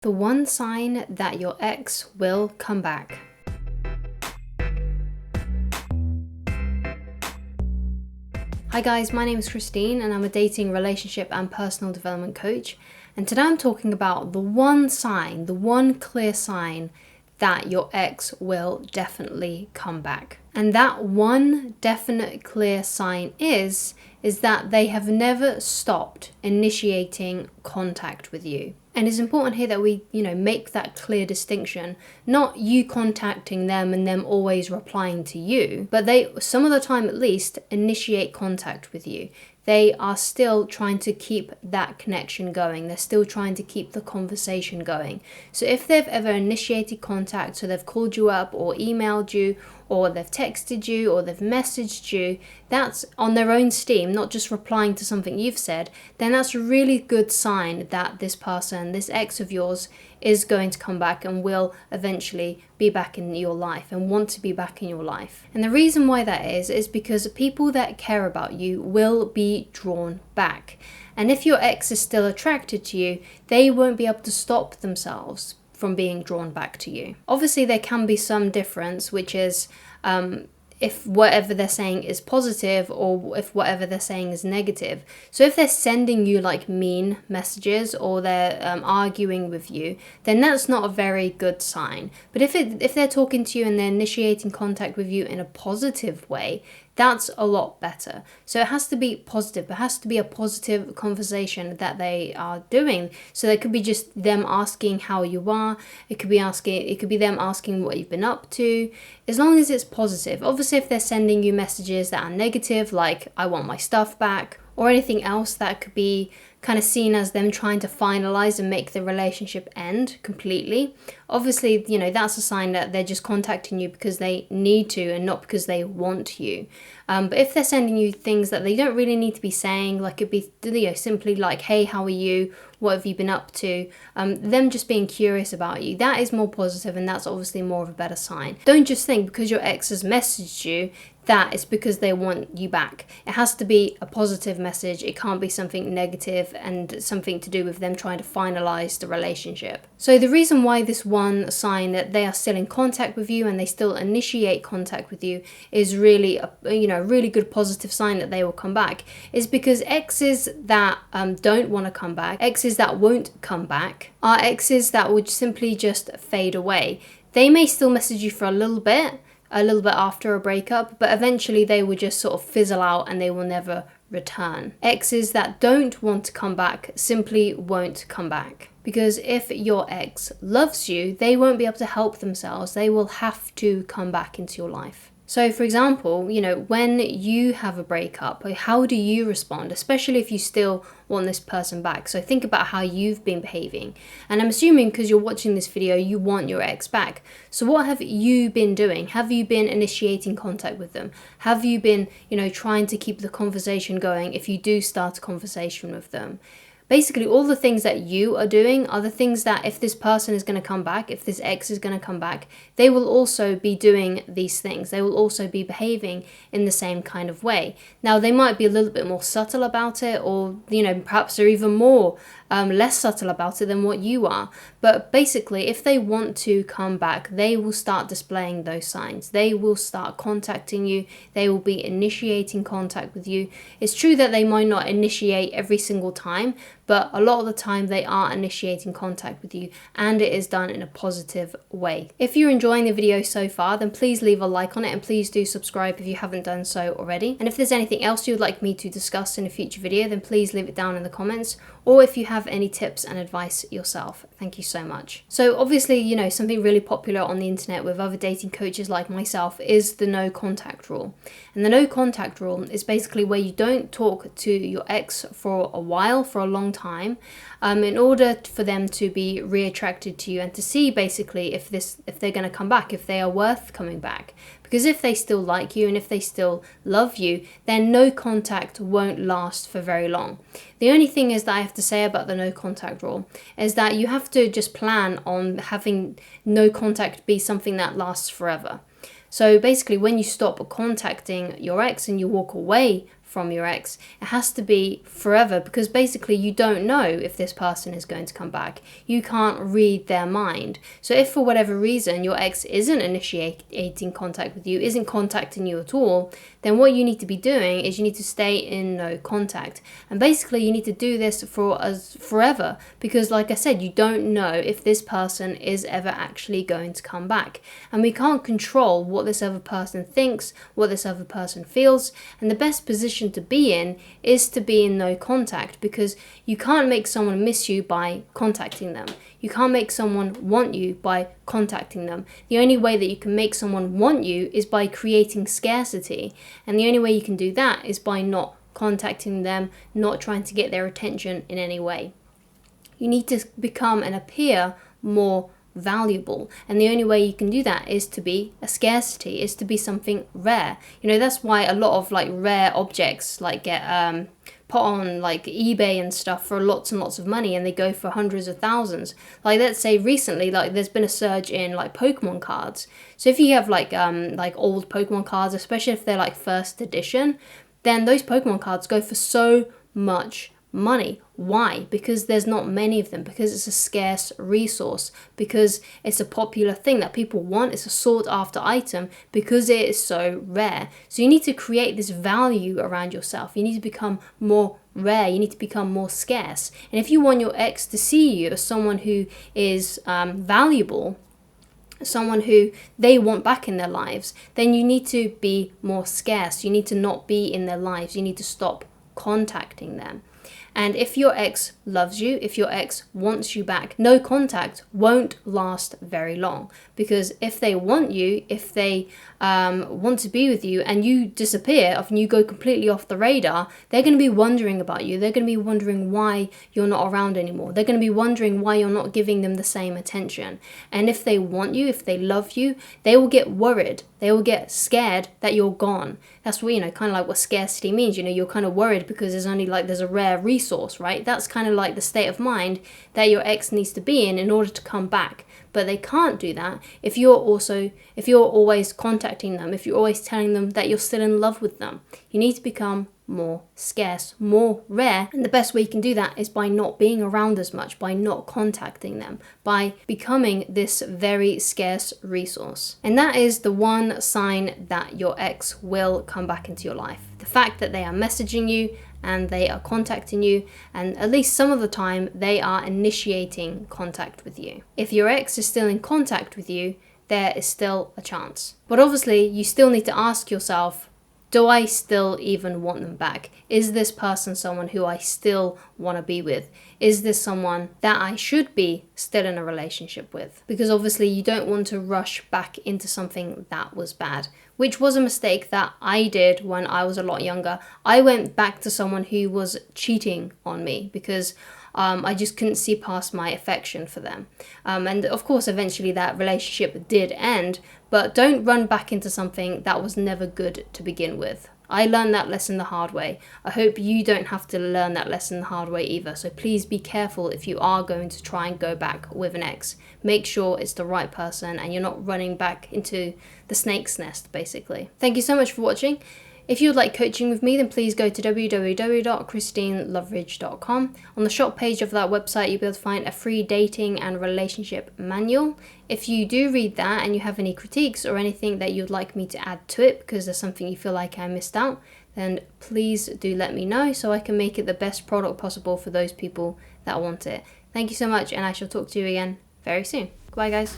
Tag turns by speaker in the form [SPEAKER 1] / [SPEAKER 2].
[SPEAKER 1] The one sign that your ex will come back. Hi guys, my name is Christine and I'm a dating, relationship and personal development coach. And today I'm talking about the one sign, the one clear sign that your ex will definitely come back. And that one definite clear sign is that they have never stopped initiating contact with you. And it's important here that we, make that clear distinction. Not you contacting them and them always replying to you, but they, some of the time at least, initiate contact with you. They are still trying to keep that connection going. They're still trying to keep the conversation going. So if they've ever initiated contact, so they've called you up or emailed you or they've texted you or they've messaged you, that's on their own steam, not just replying to something you've said, then that's a really good sign that this person, this ex of yours, is going to come back and will eventually be back in your life and want to be back in your life. And the reason why that is because people that care about you will be drawn back. And if your ex is still attracted to you, they won't be able to stop themselves from being drawn back to you. Obviously, there can be some difference, which is if whatever they're saying is positive or if whatever they're saying is negative. So if they're sending you like mean messages or they're arguing with you, then that's not a very good sign. But if they're talking to you and they're initiating contact with you in a positive way, that's a lot better. So it has to be positive. It has to be a positive conversation that they are doing. So it could be just them asking how you are. It could be them asking what you've been up to. As long as it's positive. Obviously, if they're sending you messages that are negative, like I want my stuff back, or anything else that could be kind of seen as them trying to finalize and make the relationship end completely. Obviously, that's a sign that they're just contacting you because they need to and not because they want you. But if they're sending you things that they don't really need to be saying, like it'd be simply like, hey, how are you? What have you been up to? Them just being curious about you, that is more positive and that's obviously more of a better sign. Don't just think because your ex has messaged you that it's because they want you back. It has to be a positive message. It can't be something negative and something to do with them trying to finalize the relationship. So the reason why this one sign that they are still in contact with you and they still initiate contact with you is really a really good positive sign that they will come back is because exes that don't want to come back, exes that won't come back, are exes that would simply just fade away. They may still message you for a little bit after a breakup, but eventually they will just sort of fizzle out and they will never return. Exes that don't want to come back simply won't come back. Because if your ex loves you, they won't be able to help themselves. They will have to come back into your life. So for example, when you have a breakup, how do you respond? Especially if you still want this person back. So think about how you've been behaving. And I'm assuming because you're watching this video, you want your ex back. So what have you been doing? Have you been initiating contact with them? Have you been, trying to keep the conversation going if you do start a conversation with them? Basically, all the things that you are doing are the things that if this person is going to come back, if this ex is going to come back, they will also be doing these things. They will also be behaving in the same kind of way. Now, they might be a little bit more subtle about it, or, perhaps they're even more less subtle about it than what you are. But basically, if they want to come back, they will start displaying those signs. They will start contacting you. They will be initiating contact with you. It's true that they might not initiate every single time, but a lot of the time they are initiating contact with you and it is done in a positive way. If you're enjoying the video so far, then please leave a like on it and please do subscribe if you haven't done so already. And if there's anything else you would like me to discuss in a future video, then please leave it down in the comments, or if you have any tips and advice yourself. Thank you so much. So obviously, something really popular on the internet with other dating coaches like myself is the no contact rule. And the no contact rule is basically where you don't talk to your ex for a while, for a long time, in order for them to be reattracted to you and to see basically if they're going to come back, if they are worth coming back. Because if they still like you and if they still love you, then no contact won't last for very long. The only thing is that I have to say about the no contact rule is that you have to just plan on having no contact be something that lasts forever. So basically, when you stop contacting your ex and you walk away from your ex. It has to be forever, because basically you don't know if this person is going to come back. You can't read their mind. So if for whatever reason your ex isn't initiating contact with you, isn't contacting you at all, then what you need to be doing is you need to stay in no contact. And basically you need to do this for forever, because like I said, you don't know if this person is ever actually going to come back. And we can't control what this other person thinks, what this other person feels, and the best position to be in is to be in no contact, because you can't make someone miss you by contacting them. You can't make someone want you by contacting them. The only way that you can make someone want you is by creating scarcity, and the only way you can do that is by not contacting them, not trying to get their attention in any way. You need to become and appear more valuable, and the only way you can do that is to be a scarcity, is to be something rare. That's why a lot of like rare objects like get put on like eBay and stuff for lots and lots of money, and they go for hundreds of thousands. Like, let's say recently, like there's been a surge in like Pokemon cards. So if you have like old Pokemon cards, especially if they're like first edition, then those Pokemon cards go for so much money. Why? Because there's not many of them, because it's a scarce resource, because it's a popular thing that people want, it's a sought after item, because it is so rare. So you need to create this value around yourself. You need to become more rare, you need to become more scarce. And if you want your ex to see you as someone who is valuable, someone who they want back in their lives, then you need to be more scarce. You need to not be in their lives. You need to stop contacting them. And if your ex loves you, if your ex wants you back, no contact won't last very long. Because if they want you, if they want to be with you, and you disappear, and you go completely off the radar, they're going to be wondering about you. They're going to be wondering why you're not around anymore. They're going to be wondering why you're not giving them the same attention. And if they want you, if they love you, they will get worried. They will get scared that you're gone. That's what, kind of like what scarcity means. You're kind of worried because there's a rare resource, right? That's kind of like the state of mind that your ex needs to be in order to come back. But they can't do that if you're always contacting them, if you're always telling them that you're still in love with them. You need to become more scarce, more rare. And the best way you can do that is by not being around as much, by not contacting them, by becoming this very scarce resource. And that is the one sign that your ex will come back into your life. The fact that they are messaging you and they are contacting you, and at least some of the time they are initiating contact with you. If your ex is still in contact with you, there is still a chance. But obviously you still need to ask yourself, do I still even want them back? Is this person someone who I still want to be with? Is this someone that I should be still in a relationship with? Because obviously you don't want to rush back into something that was bad, which was a mistake that I did when I was a lot younger. I went back to someone who was cheating on me because I just couldn't see past my affection for them. And of course, eventually that relationship did end, but don't run back into something that was never good to begin with. I learned that lesson the hard way. I hope you don't have to learn that lesson the hard way either. So please be careful if you are going to try and go back with an ex. Make sure it's the right person and you're not running back into the snake's nest, basically. Thank you so much for watching. If you would like coaching with me, then please go to www.christineloveridge.com. On the shop page of that website, you'll be able to find a free dating and relationship manual. If you do read that and you have any critiques or anything that you'd like me to add to it because there's something you feel like I missed out, then please do let me know so I can make it the best product possible for those people that want it. Thank you so much, and I shall talk to you again very soon. Goodbye, guys.